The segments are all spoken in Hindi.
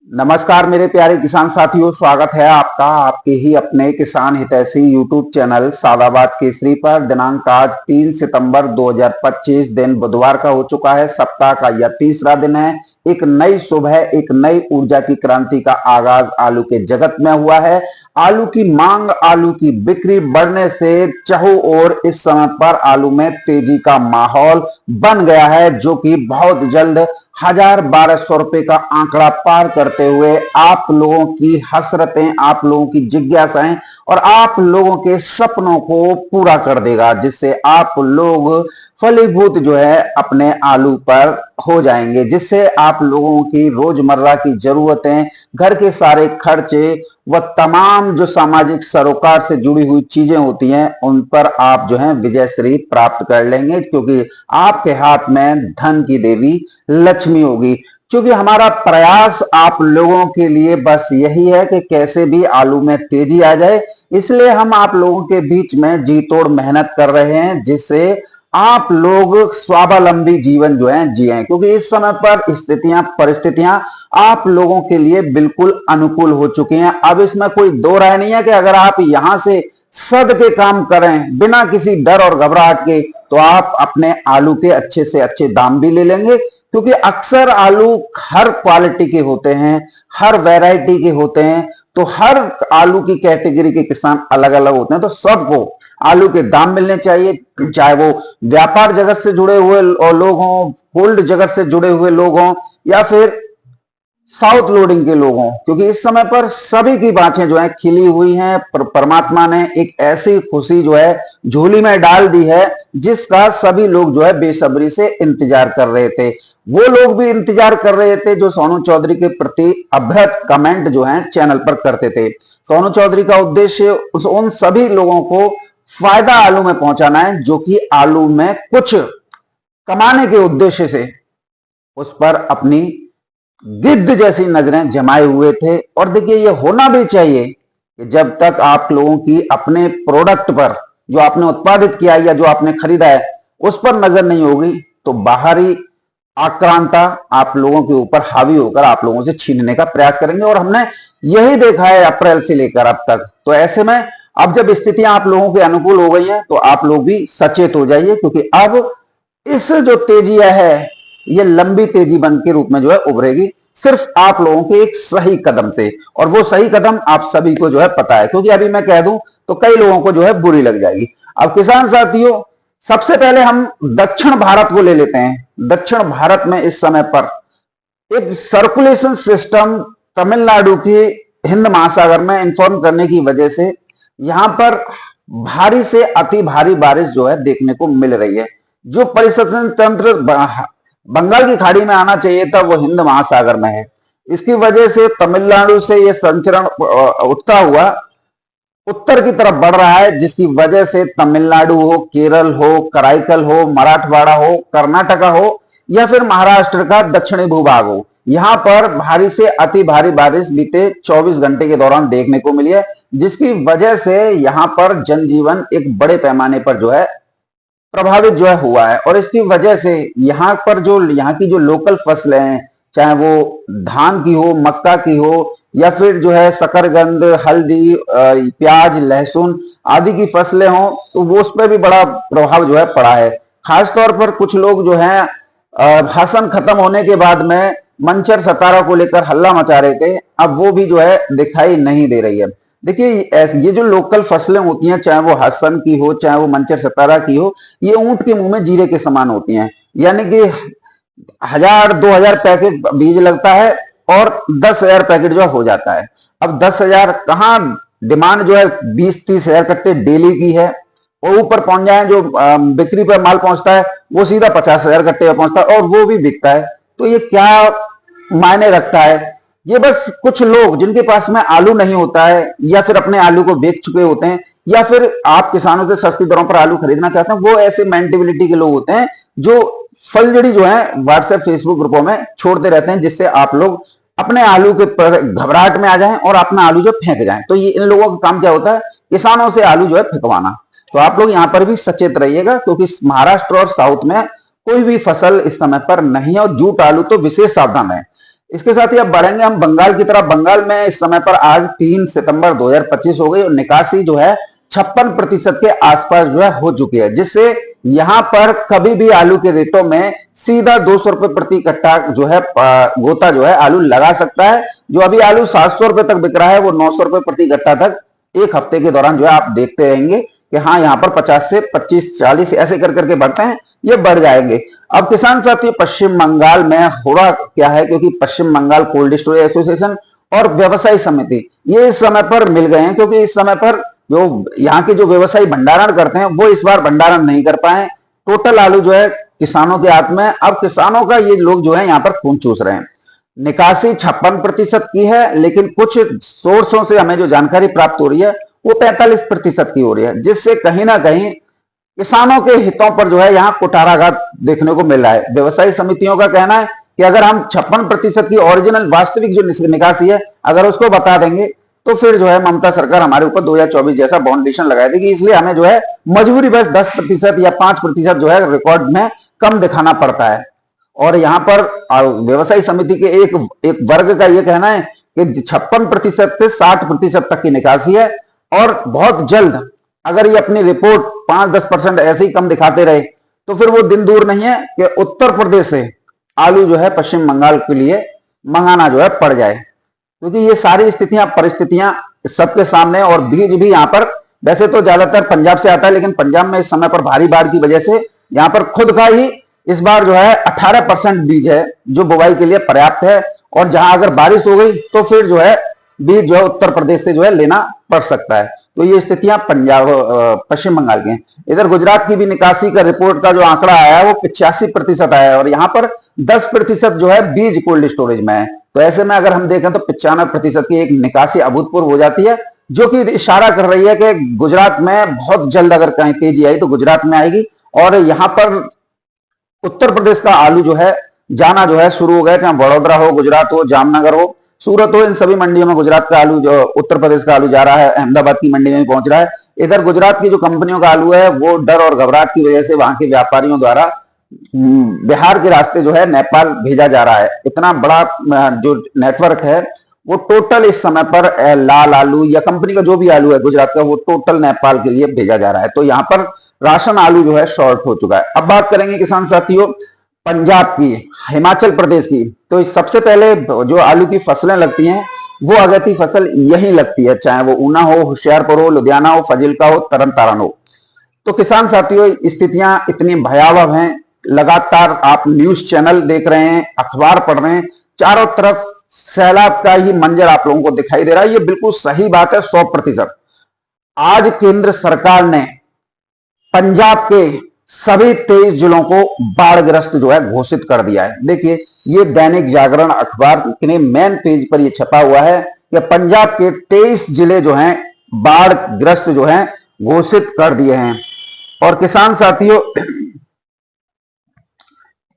नमस्कार मेरे प्यारे किसान साथियों, स्वागत है आपका आपके ही अपने किसान हितैषी यूट्यूब चैनल सादाबाद केसरी पर। दिनांक आज 3 सितंबर 2025 दिन बुधवार का हो चुका है। सप्ताह का यह तीसरा दिन है। एक नई सुबह, एक नई ऊर्जा की क्रांति का आगाज आलू के जगत में हुआ है। आलू की मांग, आलू की बिक्री बढ़ने से चारों ओर इस समय पर आलू में तेजी का माहौल बन गया है, जो कि बहुत जल्द 1,000-1,200 का आंकड़ा पार करते हुए आप लोगों की हसरतें, आप लोगों की जिज्ञासाएं और आप लोगों के सपनों को पूरा कर देगा, जिससे आप लोग फलीभूत जो है अपने आलू पर हो जाएंगे, जिससे आप लोगों की रोजमर्रा की जरूरतें, घर के सारे खर्चे व तमाम जो सामाजिक सरोकार से जुड़ी हुई चीजें होती हैं उन पर आप जो है विजयश्री प्राप्त कर लेंगे, क्योंकि आपके हाथ में धन की देवी लक्ष्मी होगी। क्योंकि हमारा प्रयास आप लोगों के लिए बस यही है कि कैसे भी आलू में तेजी आ जाए, इसलिए हम आप लोगों के बीच में जी तोड़ मेहनत कर रहे हैं, जिससे आप लोग स्वावलंबी जीवन जो है जिए। क्योंकि इस समय पर स्थितियां, परिस्थितियां आप लोगों के लिए बिल्कुल अनुकूल हो चुकी हैं। अब इसमें कोई दो राय नहीं है कि अगर आप यहां से सद के काम करें बिना किसी डर और घबराहट के, तो आप अपने आलू के अच्छे से अच्छे दाम भी ले लेंगे। क्योंकि अक्सर आलू हर क्वालिटी के होते हैं, हर वैरायटी के होते हैं, तो हर आलू की कैटेगरी के किसान अलग अलग होते हैं। तो सबको आलू के दाम मिलने चाहिए, चाहे वो व्यापार जगत से जुड़े हुए लोग हों, कोल्ड जगत से जुड़े हुए लोग हों, या फिर साउथ लोडिंग के लोगों, क्योंकि इस समय पर सभी की बातें जो है खिली हुई हैं। परमात्मा ने एक ऐसी खुशी जो है झोली में डाल दी है, जिसका सभी लोग जो है बेसब्री से इंतजार कर रहे थे। वो लोग भी इंतजार कर रहे थे जो सोनू चौधरी के प्रति अभ्रत कमेंट जो है चैनल पर करते थे। सोनू चौधरी का उद्देश्य उन सभी लोगों को फायदा आलू में पहुंचाना है, जो कि आलू में कुछ कमाने के उद्देश्य से उस पर अपनी गिद्ध जैसी नजरें जमाए हुए थे। और देखिए, ये होना भी चाहिए कि जब तक आप लोगों की अपने प्रोडक्ट पर, जो आपने उत्पादित किया है या जो आपने खरीदा है, उस पर नजर नहीं होगी, तो बाहरी आक्रांता आप लोगों के ऊपर हावी होकर आप लोगों से छीनने का प्रयास करेंगे। और हमने यही देखा है अप्रैल से लेकर अब तक। तो ऐसे में अब जब स्थितियां आप लोगों के अनुकूल हो गई हैं, तो आप लोग भी सचेत हो जाइए, क्योंकि अब इस जो तेजी है, ये लंबी तेजी बन के रूप में जो है उभरेगी, सिर्फ आप लोगों के एक सही कदम से। और वो सही कदम आप सभी को जो है पता है, क्योंकि अभी मैं कह दूं तो कई लोगों को जो है बुरी लग जाएगी। अब किसान साथियों, सबसे पहले हम दक्षिण भारत को ले लेते हैं। दक्षिण भारत में इस समय पर एक सर्कुलेशन सिस्टम तमिलनाडु के हिंद महासागर में इन्फॉर्म करने की वजह से यहां पर भारी से अति भारी बारिश जो है देखने को मिल रही है। जो परिसंचरण तंत्र बंगाल की खाड़ी में आना चाहिए था, वो हिंद महासागर में है। इसकी वजह से तमिलनाडु से यह संचरण उठता हुआ उत्तर की तरफ बढ़ रहा है, जिसकी वजह से तमिलनाडु हो, केरल हो, कराईकल हो, मराठवाड़ा हो, कर्नाटका हो, या फिर महाराष्ट्र का दक्षिणी भूभाग हो, यहां पर भारी से अति भारी बारिश बीते 24 घंटे के दौरान देखने को मिली है, जिसकी वजह से यहां पर जनजीवन एक बड़े पैमाने पर जो है प्रभावित जो है हुआ है। और इसकी वजह से यहाँ पर जो यहाँ की जो लोकल फसलें हैं, चाहे वो धान की हो, मक्का की हो, या फिर जो है शकरकंद, हल्दी, प्याज, लहसुन आदि की फसलें हों, तो वो उस पर भी बड़ा प्रभाव जो है पड़ा है। खासतौर पर कुछ लोग जो है भाषण खत्म होने के बाद में मंचर सतारा को लेकर हल्ला मचा रहे थे, अब वो भी जो है दिखाई नहीं दे रही है। देखिए, ये जो लोकल फसलें होती हैं, चाहे वो हसन की हो, चाहे वो मंचर सतारा की हो, ये ऊंट के मुंह में जीरे के समान होती हैं। यानी कि 1,000-2,000 पैकेट बीज लगता है और 10,000 पैकेट जो हो जाता है। अब 10,000 कहाँ, डिमांड जो है 20-30 हजार कट्टे डेली की है, और ऊपर पहुंच जाए जो बिक्री पर माल पहुंचता है वो सीधा 50,000 कट्टे पर पहुंचता है, और वो भी बिकता है। तो ये क्या मायने रखता है? ये बस कुछ लोग जिनके पास में आलू नहीं होता है, या फिर अपने आलू को बेच चुके होते हैं, या फिर आप किसानों से सस्ती दरों पर आलू खरीदना चाहते हैं, वो ऐसे मेंटेलिटी के लोग होते हैं जो फलजड़ी जो है व्हाट्सएप, फेसबुक ग्रुपों में छोड़ते रहते हैं, जिससे आप लोग अपने आलू के घबराहट में आ जाएं और अपना आलू जो फेंक जाएं। तो ये इन लोगों का काम क्या होता है? किसानों से आलू जो है फेंकवाना। तो आप लोग यहाँ पर भी सचेत रहिएगा, क्योंकि महाराष्ट्र और साउथ में कोई भी फसल इस समय पर नहीं है, और जूट आलू तो विशेष सावधान है। इसके साथ ही अब बढ़ेंगे हम बंगाल की तरफ। बंगाल में इस समय पर आज 3 सितंबर 2025 हो गई और निकासी जो है 56% के आसपास जो है हो चुकी है, जिससे यहां पर कभी भी आलू के रेटों में सीधा 200 रुपए प्रति कट्टा जो है गोता जो है आलू लगा सकता है। जो अभी आलू 700 रुपए तक बिक रहा है वो 900 रुपए प्रति कट्टा तक एक हफ्ते के दौरान जो है आप देखते रहेंगे कि हाँ यहाँ पर 50 से 25 40 ऐसे कर करके बढ़ते हैं, ये बढ़ जाएंगे। अब किसान साथियों पश्चिम बंगाल में हो रहा क्या है, क्योंकि पश्चिम बंगाल कोल्ड स्टोरेज एसोसिएशन और व्यवसायी समिति ये इस समय पर मिल गए हैं, क्योंकि इस समय पर जो यहाँ के जो व्यवसायी भंडारण करते हैं वो इस बार भंडारण नहीं कर पाए। टोटल आलू जो है किसानों के हाथ में। अब किसानों का ये लोग जो है यहाँ पर खून चूस रहे हैं। निकासी 56% की है, लेकिन कुछ सोर्सों से हमें जो जानकारी प्राप्त हो रही है वो 45% की हो रही है, जिससे कहीं ना कहीं किसानों के हितों पर जो है यहाँ कुठाराघात देखने को मिल रहा है। व्यवसायी समितियों का कहना है कि अगर हम 56% की ओरिजिनल वास्तविक जो निकासी है अगर उसको बता देंगे तो फिर जो है ममता सरकार हमारे ऊपर 2024 जैसा बाउंडेशन लगा देगी। इसलिए हमें जो है मजबूरी बस 10% या 5% जो है रिकॉर्ड में कम दिखाना पड़ता है। और यहाँ पर व्यवसायी समिति के एक वर्ग का यह कहना है कि 56% से 60% तक की निकासी है और बहुत जल्द अगर ये अपनी रिपोर्ट 5-10% ऐसे ही कम दिखाते रहे तो फिर वो दिन दूर नहीं है कि उत्तर प्रदेश से आलू जो है पश्चिम बंगाल के लिए मंगाना जो है पड़ जाए, क्योंकि ये सारी स्थितियां परिस्थितियां सबके सामने। और बीज भी यहाँ पर वैसे तो ज्यादातर पंजाब से आता है, लेकिन पंजाब में इस समय पर भारी बाढ़ की वजह से यहाँ पर खुद का ही इस बार जो है 18% बीज है जो बुवाई के लिए पर्याप्त है। और जहां अगर बारिश हो गई तो फिर जो है बीज जो है उत्तर प्रदेश से जो है लेना पड़ सकता है। तो ये स्थितियां पंजाब पश्चिम बंगाल की हैं। इधर गुजरात की भी निकासी का रिपोर्ट का जो आंकड़ा आया है वो 85% आया है और यहाँ पर 10% जो है बीज कोल्ड स्टोरेज में है। तो ऐसे में अगर हम देखें तो 95% की एक निकासी अभूतपूर्व हो जाती है, जो कि इशारा कर रही है कि गुजरात में बहुत जल्द अगर कहीं तेजी आई तो गुजरात में आएगी। और यहाँ पर उत्तर प्रदेश का आलू जो है जाना जो है शुरू हो गया, चाहे वडोदरा हो, गुजरात हो, जामनगर हो, सूरत हो, इन सभी मंडियों में गुजरात का आलू जो उत्तर प्रदेश का आलू जा रहा है। अहमदाबाद की मंडी में पहुंच रहा है। इधर गुजरात की जो कंपनियों का आलू है वो डर और घबराहट की वजह से वहां के व्यापारियों द्वारा बिहार के रास्ते जो है नेपाल भेजा जा रहा है। इतना बड़ा जो नेटवर्क है वो टोटल इस समय पर लाल आलू या कंपनी का जो भी आलू है गुजरात का वो टोटल नेपाल के लिए भेजा जा रहा है। तो यहाँ पर राशन आलू जो है शॉर्ट हो चुका है। अब बात करेंगे किसान साथियों पंजाब की, हिमाचल प्रदेश की। तो सबसे पहले जो आलू की फसलें लगती हैं वो अगेती फसल यही लगती है, चाहे वो ऊना हो, होशियारपुर हो, लुधियाना हो, फजिल्का हो, तरन तारण हो। तो किसान साथियों स्थितियां इतनी भयावह हैं। लगातार आप न्यूज चैनल देख रहे हैं, अखबार पढ़ रहे हैं, चारों तरफ सैलाब का ही मंजर आप लोगों को दिखाई दे रहा है। ये बिल्कुल सही बात है 100%। आज केंद्र सरकार ने पंजाब के सभी 23 जिलों को बाढ़ग्रस्त जो है घोषित कर दिया है। देखिए ये दैनिक जागरण अखबार के मेन पेज पर ये छपा हुआ है कि पंजाब के 23 जिले जो हैं बाढ़ग्रस्त जो हैं घोषित कर दिए हैं। और किसान साथियों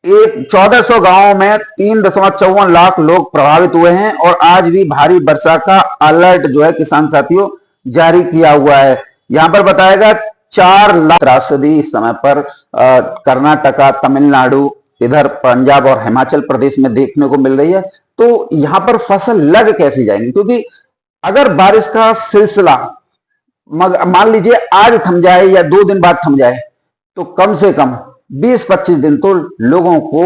1400 गांवों में 3.54 लाख लोग प्रभावित हुए हैं और आज भी भारी वर्षा का अलर्ट जो है किसान साथियों जारी किया हुआ है। यहां पर बताएगा 4 लाख त्रासदी इस समय पर कर्नाटका, तमिलनाडु, इधर पंजाब और हिमाचल प्रदेश में देखने को मिल रही है। तो यहां पर फसल लग कैसी जाएंगी, क्योंकि अगर बारिश का सिलसिला मान लीजिए आज थम जाए या 2 दिन बाद थम जाए तो कम से कम 20-25 दिन तो लोगों को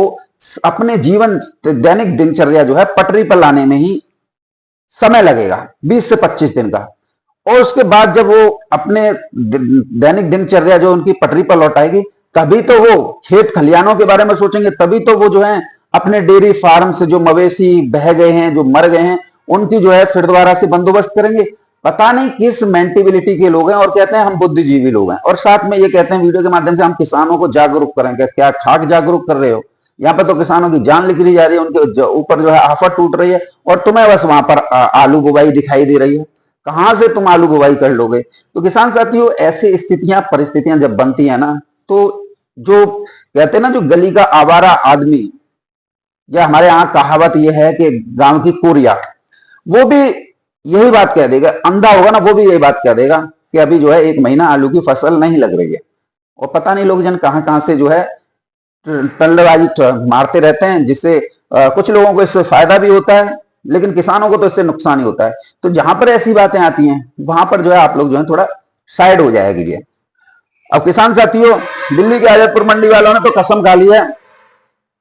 अपने जीवन दैनिक दिनचर्या जो है पटरी पर लाने में ही समय लगेगा, 20 से 25 दिन का। और उसके बाद जब वो अपने दैनिक दिनचर्या जो उनकी पटरी पर लौटाएगी तभी तो वो खेत खलियानों के बारे में सोचेंगे, तभी तो वो जो है अपने डेयरी फार्म से जो मवेशी बह गए हैं, जो मर गए हैं, उनकी जो है फिर दोबारा से बंदोबस्त करेंगे। पता नहीं किस मेंटेबिलिटी के लोग हैं और कहते हैं हम बुद्धिजीवी लोग हैं, और साथ में ये कहते हैं वीडियो के माध्यम से हम किसानों को जागरूक करेंगे। क्या खाक जागरूक कर रहे हो? यहाँ पर तो किसानों की जान लिख ली जा रही है, उनके ऊपर जो है आफत टूट रही है और तुम्हें बस वहां पर आलू बुवाई दिखाई दे रही है। कहां से तुम आलू बुवाई कर लोगे? तो किसान साथियों ऐसी स्थितियां परिस्थितियां जब बनती है ना, तो जो कहते हैं ना जो गली का आवारा आदमी, या हमारे यहाँ कहावत यह है कि गांव की कोरिया, वो भी यही बात कह देगा। अंधा होगा ना वो भी यही बात कह देगा कि अभी जो है 1 महीना आलू की फसल नहीं लग रही है। और पता नहीं लोग जन कहां कहां से जो है टल्लेबाजी मारते रहते हैं, जिससे कुछ लोगों को इससे फायदा भी होता है, लेकिन किसानों को तो इससे नुकसान ही होता है। तो जहां पर ऐसी बातें आती हैं वहां पर जो है आप लोग जो है थोड़ा साइड हो जाया कीजिए। अब किसान साथियों, दिल्ली के आजादपुर मंडी वालों ने तो कसम खा ली है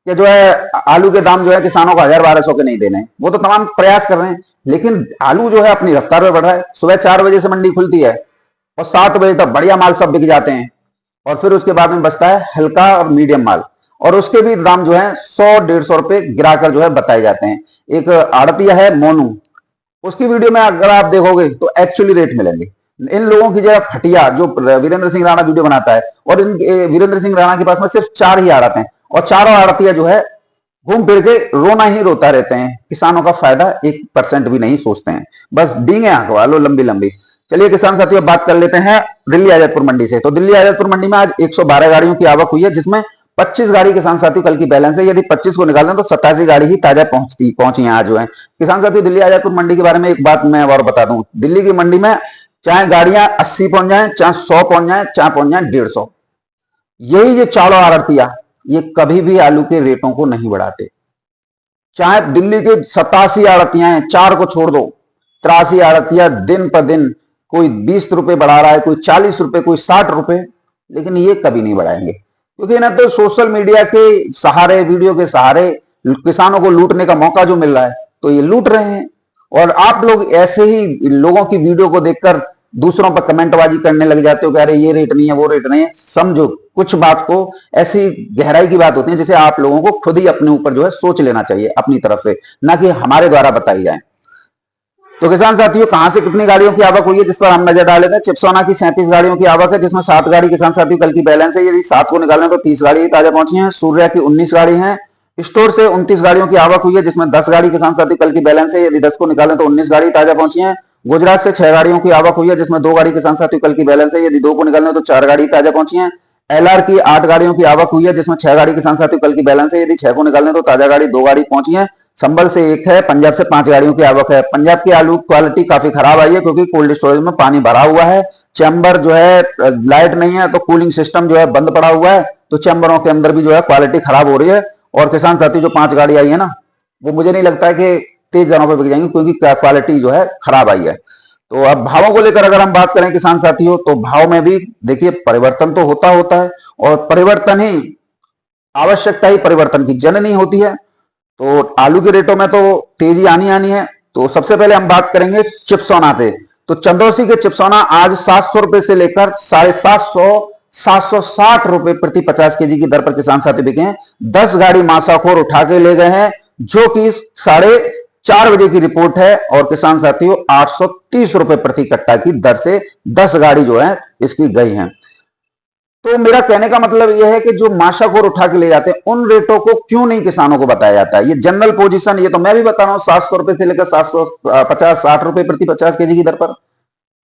कि जो है आलू के दाम जो है किसानों को 1000-1200 के नहीं देने। वो तो तमाम प्रयास कर रहे हैं, लेकिन आलू जो है अपनी रफ्तार में बढ़ रहा है। सुबह 4 बजे से मंडी खुलती है और 7 बजे तक बढ़िया माल सब बिक जाते हैं, और फिर उसके बाद में बचता है हल्का और मीडियम माल, और उसके भी दाम जो है 100-150 रुपए गिराकर जो है बताए जाते हैं। एक आड़तिया है मोनू, उसकी वीडियो में अगर आप देखोगे तो एक्चुअली रेट मिलेंगे। इन लोगों की जगह खटिया जो वीरेंद्र सिंह राणा वीडियो बनाता है, और इन वीरेंद्र सिंह राणा के पास में सिर्फ 4 ही आड़त हैं, और चारों आड़तिया जो है घूम फिर के रोना ही रोता रहते हैं। किसानों का फायदा 1% भी नहीं सोचते हैं, बस डींगे आंखवा लो लंबी लंबी। चलिए किसान साथियों, बात कर लेते हैं दिल्ली आजादपुर मंडी से। तो दिल्ली आजादपुर मंडी में आज 112 गाड़ियों की आवक हुई है, जिसमें 25 गाड़ी किसान साथियों कल की बैलेंस है। यदि 25 को निकाल दें तो 87 गाड़ी ही ताजा पहुंची है आज जो है। किसान साथियों, दिल्ली आजादपुर मंडी के बारे में एक बात मैं और बता दूं, दिल्ली की मंडी में चाहे गाड़ियां 80 पहुंच जाए, चाहे 100 पहुंच जाए, चाहे पहुंच जाए 150, यही जो चारों आड़तिया ये कभी भी आलू के रेटों को नहीं बढ़ाते। चाहे दिल्ली के 87 आड़तियां हैं, 4 को छोड़ दो, 83 आड़तिया दिन पर दिन कोई 20 रुपए बढ़ा रहा है, कोई 40 रुपए, कोई 60 रुपए, लेकिन ये कभी नहीं बढ़ाएंगे, क्योंकि ना तो सोशल मीडिया के सहारे, वीडियो के सहारे किसानों को लूटने का मौका जो मिल रहा है तो ये लूट रहे हैं। और आप लोग ऐसे ही लोगों की वीडियो को देखकर दूसरों पर कमेंटबाजी करने लग जाते हो कि अरे ये रेट नहीं है, वो रेट नहीं है। समझो, कुछ बात को ऐसी गहराई की बात होती है जिसे आप लोगों को खुद ही अपने ऊपर जो है सोच लेना चाहिए अपनी तरफ से, ना कि हमारे द्वारा बताई जाए। तो किसान साथियों, कहां से कितनी गाड़ियों की आवक हुई है जिस पर हम नजर डाले थे। चिपसोना की 37 गाड़ियों की आवक है, जिसमें 7 गाड़ी किसान साथियों कल की बैलेंस है। यदि 7 को निकालें तो 30 गाड़ी ताजा पहुंची है। सूर्या की 19 गाड़ी है। स्टोर से 29 गाड़ियों की आवक हुई है, जिसमें 10 गाड़ी किसान साथियों कल की बैलेंस है। यदि 10 को निकालें तो 19 गाड़ी ताजा पहुंची है। गुजरात से 6 गाड़ियों की आवक हुई है, जिसमें 2 गाड़ी किसान साथियों कल की बैलेंस है। यदि 2 को निकालें तो 4 गाड़ी ताजा पहुंची है। एलआर की 8 गाड़ियों की आवक हुई है, जिसमें 6 गाड़ी किसान साथियों कल की बैलेंस है। यदि 6 को निकालें तो ताजा गाड़ी 2 गाड़ी पहुंची है। संभल से 1 है। पंजाब से 5 गाड़ियों की आवक है। पंजाब की आलू क्वालिटी काफी खराब आई है, क्योंकि कोल्ड स्टोरेज में पानी भरा हुआ है। चैम्बर जो है, लाइट नहीं है तो कूलिंग सिस्टम जो है बंद पड़ा हुआ है, तो चैम्बरों के अंदर भी जो है क्वालिटी खराब हो रही है। और किसान साथी जो 5 गाड़ी आई है ना, वो मुझे नहीं लगता है कि तेज दरों पर बिक जाएंगी, क्योंकि क्वालिटी जो है खराब आई है। तो अब भावों को लेकर अगर हम बात करें किसान साथियों, तो भाव में भी देखिए परिवर्तन तो होता है, और परिवर्तन ही आवश्यकता ही परिवर्तन की जननी होती है। तो आलू के रेटों में तो तेजी आनी है। तो सबसे पहले हम बात करेंगे चिपसोना पे। तो चंदौसी के चिपसोना आज 700 रुपए से लेकर 750, 760 रुपए प्रति 50 केजी की दर पर किसान साथी बिके हैं। 10 गाड़ी मासाखोर उठा के ले गए हैं, जो कि 4:30 बजे की रिपोर्ट है। और किसान साथियों 830 रुपए प्रति कट्टा की दर से 10 गाड़ी जो है इसकी गई है। तो मेरा कहने का मतलब यह है कि जो माशाखोर उठा के ले जाते हैं, उन रेटों को क्यों नहीं किसानों को बताया जाता है। ये जनरल पोजीशन, ये तो मैं भी बता रहा हूं, 700 रुपए से लेकर 750-60 रुपए प्रति 50 केजी की दर पर,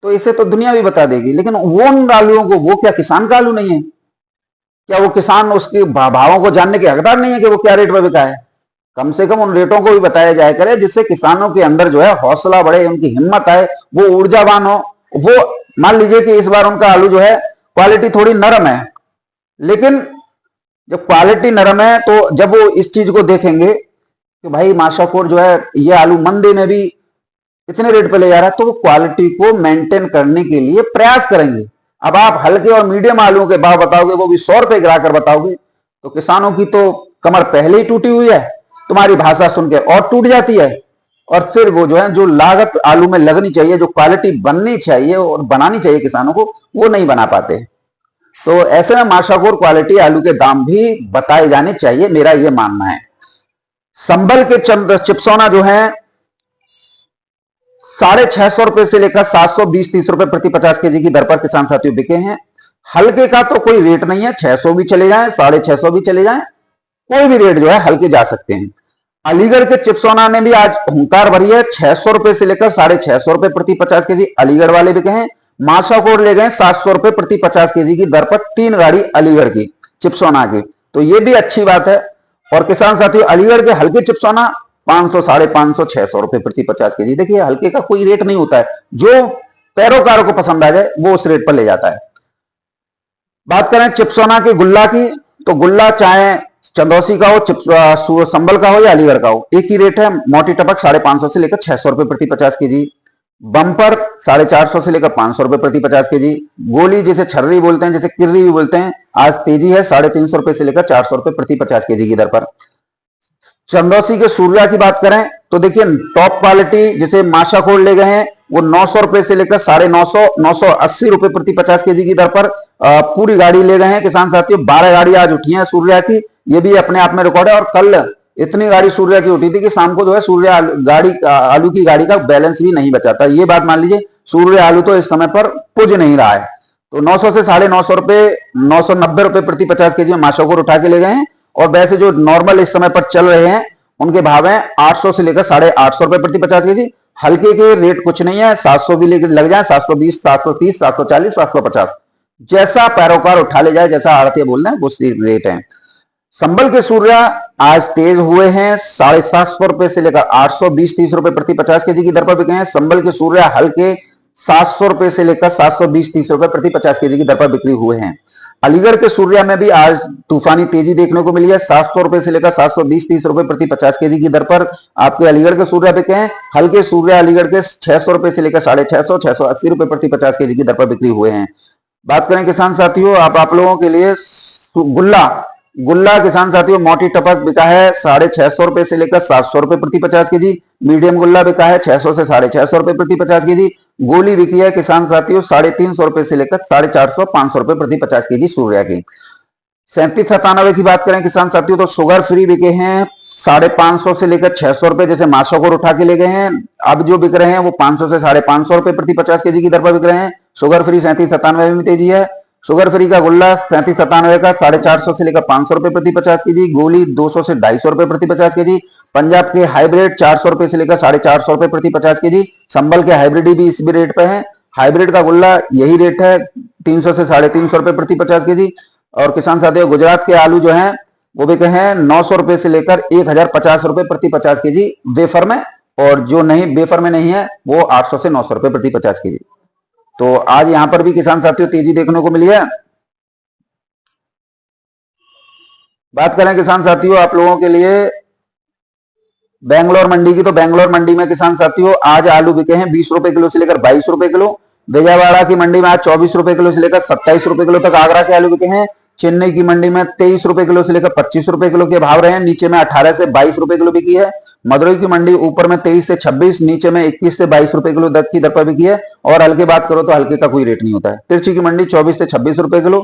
तो इसे तो दुनिया भी बता देगी। लेकिन वो उन आलुओं को, वो क्या किसान का आलू नहीं है क्या? वो किसान उसके भावों को जानने के हकदार नहीं है कि वो क्या रेट पर बिका है? कम से कम उन रेटों को भी बताया जाए करे, जिससे किसानों के अंदर जो है हौसला बढ़े, उनकी हिम्मत आए, वो ऊर्जावान हो। वो मान लीजिए कि इस बार उनका आलू जो है क्वालिटी थोड़ी नरम है, लेकिन जब क्वालिटी नरम है तो जब वो इस चीज को देखेंगे कि भाई माशाखोर जो है ये आलू मंदी में भी इतने रेट पे ले जा रहा है, तो वो क्वालिटी को मेंटेन करने के लिए प्रयास करेंगे। अब आप हल्के और मीडियम आलू के भाव बताओगे, वो भी 100 रुपए गिराकर बताओगे, तो किसानों की तो कमर पहले ही टूटी हुई है, तुम्हारी भाषा सुन के और टूट जाती है। और फिर वो जो है, जो लागत आलू में लगनी चाहिए, जो क्वालिटी बननी चाहिए और बनानी चाहिए किसानों को, वो नहीं बना पाते। तो ऐसे में माशाखोर क्वालिटी आलू के दाम भी बताए जाने चाहिए, मेरा यह मानना है। संभल के चिपसोना जो है 650 रुपए से लेकर 720-30 रुपए प्रति 50 केजी की दर पर किसान साथियों बिके हैं। हल्के का तो कोई रेट नहीं है, 600 भी चले जाए, 650 भी चले जाए, कोई भी रेट जो है हल्के जा सकते हैं। अलीगढ़ के चिपसोना ने भी आज हुंकार भरी है। 600 रुपए से लेकर 650 रुपए प्रति 50 केजी अलीगढ़ वाले बिके हैं। माशाखोर ले गए 700 रुपए प्रति 50 केजी की दर पर 3 गाड़ी अलीगढ़ की चिपसोना की, तो ये भी अच्छी बात है। और किसान साथियों अलीगढ़ के हल्के चिपसोना 500, 550, 600 रुपए प्रति 50 केजी। देखिए हल्के का कोई रेट नहीं होता है, जो पैरोकारों को पसंद आ जाए वो उस रेट पर ले जाता है। बात करें चिपसोना के गुल्ला की, तो गुल्ला चाहे चंदौसी का हो, संबल का हो या अलीगढ़ का हो, एक ही रेट है। मोटी टपक 550 से लेकर 600 रुपए प्रति 50 केजी, बम्पर 450 से लेकर 500 रुपए प्रति 50 केजी, गोली जिसे छर्री बोलते हैं, जिसे किर्री भी बोलते हैं, आज तेजी है 350 रुपए से लेकर 400 रुपए प्रति 50 केजी की दर पर। चंदौसी के सूर्या की बात करें तो देखिए टॉप क्वालिटी जिसे माशाखोर ले गए हैं वो 900 रुपए से लेकर 950 980 रुपए प्रति 50 केजी की दर पर पूरी गाड़ी ले गए हैं किसान साथियों। 12 गाड़ी आज उठी है सूर्या की, ये भी अपने आप में रिकॉर्ड है। और कल इतनी गाड़ी सूर्या की उठी थी कि शाम को जो है सूर्या गाड़ी आलू की गाड़ी का बैलेंस भी नहीं बचा था। ये बात मान लीजिए, सूर्य आलू तो इस समय पर पुज नहीं रहा है। तो 900 से 950 रुपए 990 रुपए प्रति 50 केजी में माशाखोर उठा के ले गए हैं। और वैसे जो नॉर्मल इस समय पर चल रहे हैं उनके भाव हैं 800 से लेकर 850 रुपए प्रति 50 केजी। हल्के के रेट कुछ नहीं है, 700 भी लेकर लग जाए, 720 730 740 750, जैसा पैरोकार उठा ले जाए, जैसा आड़तिया बोल रहे हैं वो रेट है। संबल के सूर्या आज तेज हुए हैं, 750 रुपए से लेकर 820-30 रुपए प्रति 50 केजी की दर पर बिके हैं। संबल के सूर्या हल्के 700 रुपए से लेकर 720-30 रुपए प्रति 50 केजी की दर पर बिक्री हुए हैं। अलीगढ़ के सूर्या में भी आज तूफानी तेजी देखने को मिली है, 700 रुपए से लेकर 720-30 रुपए प्रति 50 केजी की दर पर आपके अलीगढ़ के सूर्या बिके हैं। हल्के सूर्या अलीगढ़ के 600 रुपए से लेकर 650 680 रुपए प्रति 50 केजी की दर पर बिक्री हुए हैं। बात करें किसान साथियों, आप लोगों के लिए गुल्ला किसान साथियों मोटी टपक बिका है 650 रुपए से लेकर 700 रुपए प्रति 50 केजी। मीडियम गुल्ला बिका है 600 से 650 रुपए प्रति 50 केजी। गोली बिकी है किसान साथियों 350 रुपए से लेकर 450 500 रुपए प्रति 50 केजी सूर्या की। 3797 की बात करें किसान साथियों तो शुगर फ्री बिके हैं 550 से लेकर 600 रुपए, जैसे माशाखोर उठा के ले गए हैं। अब जो बिक रहे हैं वो 500 से 550 रुपए प्रति 50 केजी की दर पर बिक रहे हैं। शुगर फ्री 3797 में तेजी है। शुगर फ्री का गुल्ला 3797 का 450 से लेकर 500 रुपए प्रति 50 केजी। गोली 200 से 250 रुपए प्रति 50 केजी। पंजाब के हाइब्रिड 400 रुपए से लेकर 450 रुपए प्रति 50 केजी। संबल के हाइब्रिड भी इस भी रेट पे है। हाइब्रिड का गुल्ला यही रेट है 300 से 350 रुपए प्रति 50 केजी। और किसान साथियों गुजरात के आलू जो है वो बिके हैं 900 रुपए से लेकर 1050 रुपए प्रति 50 केजी वेफर में, और जो नहीं वेफर में नहीं है वो 800 से 900 रुपए प्रति 50 केजी। तो आज यहां पर भी किसान साथियों तेजी देखने को मिली है। बात करें किसान साथियों आप लोगों के लिए बेंगलोर मंडी की, तो बेंगलोर मंडी में किसान साथियों आज आलू बिके हैं 20 रुपए किलो से लेकर 22 रुपए किलो। विजयवाड़ा की मंडी में आज 24 रुपए किलो से लेकर 27 रुपए किलो तक आगरा के आलू बिके हैं। चेन्नई की मंडी में 23 रुपए किलो से लेकर 25 रुपए किलो के भाव रहे हैं, नीचे में 18 से 22 रुपए किलो बिकी है। मदुरई की मंडी ऊपर में 23 से 26, नीचे में 21 से 22 रुपए किलो की दर पर बिकी है। और हल्के बात करो तो हल्के का कोई रेट नहीं होता है। तिरछी की मंडी 24 से 26 रुपए किलो।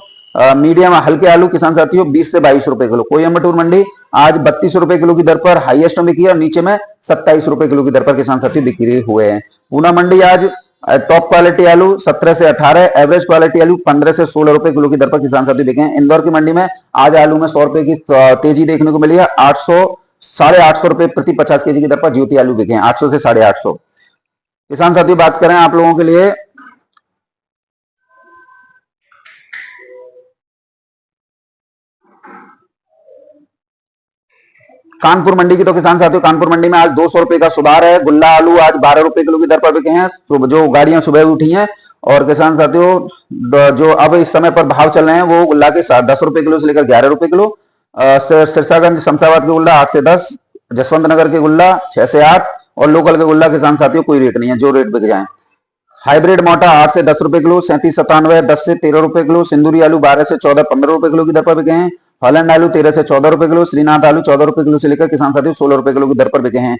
मीडियम हल्के आलू किसान साथियों 20 से 22 रुपए किलो। कोयम्बटूर मंडी आज 32 रुपए किलो की दर पर हाईएस्ट में बिकी है, और नीचे में 27 रुपए किलो की दर पर किसान साथियों बिक्री हुए हैं। पूना मंडी आज टॉप क्वालिटी आलू 17 से 18, एवरेज क्वालिटी आलू 15 से 16 रुपए किलो की दर पर किसान साथी बिके हैं। इंदौर की मंडी में आज आलू में 100 रुपए की तेजी देखने को मिली है। 800 850 रुपए प्रति 50 केजी की दर पर ज्योति आलू बिके हैं 800 से 850। किसान साथियों बात करें आप लोगों के लिए कानपुर मंडी की, तो किसान साथियों कानपुर मंडी में आज 200 रुपए का सुधार है। गुल्ला आलू आज 12 रुपए किलो की दर पर बिके हैं, जो गाड़ियां सुबह उठी हैं। और किसान साथियों जो अब इस समय पर भाव चल रहे हैं वो गुल्ला के 10 रुपए किलो से लेकर 11 रुपए किलो। सिरसागंज शमशाबाद के गुल्ला 8 से 10, जसवंत नगर के गुल्ला 6 से 8, और लोकल के गुल्ला किसान साथियों कोई रेट नहीं है, जो रेट बिक जाए। हाइब्रिड मोटा 8 से 10 रुपए किलो, 3797 10 से 13 रुपए किलो। सिंदूरी आलू 12 से 14-15 रुपए किलो की दर पर बिके हैं। हॉलैंड आलू 13 से 14 रुपए किलो। श्रीनाथ आलू 14 रुपए किलो से लेकर किसान साथियों 16 रुपए किलो की दर पर बिके हैं।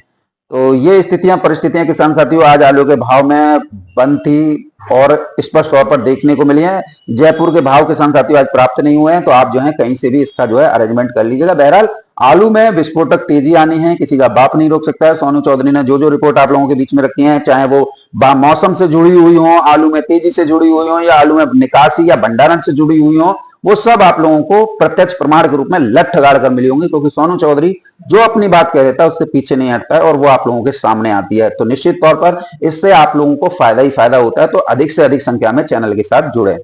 तो ये स्थितियां परिस्थितियां किसान साथियों आज आलू के भाव में बनती और स्पष्ट तौर पर देखने को मिली है। जयपुर के भाव किसान साथियों आज प्राप्त नहीं हुए हैं, तो आप जो है कहीं से भी इसका जो है अरेंजमेंट कर लीजिएगा। बहरहाल आलू में विस्फोटक तेजी आनी है, किसी का बाप नहीं रोक सकता है। सोनू चौधरी ने जो रिपोर्ट आप लोगों के बीच में रखी है, चाहे वो मौसम से जुड़ी हुई हो, आलू में तेजी से जुड़ी हुई हो, या आलू में निकासी या भंडारण से जुड़ी हुई हो, वो सब आप लोगों को प्रत्यक्ष प्रमाण के रूप में लठ गाड़ कर मिली होंगी, क्योंकि सोनू चौधरी जो अपनी बात कह देता है उससे पीछे नहीं हटता है और वो आप लोगों के सामने आती है। तो निश्चित तौर पर इससे आप लोगों को फायदा ही फायदा होता है। तो अधिक से अधिक संख्या में चैनल के साथ जुड़े।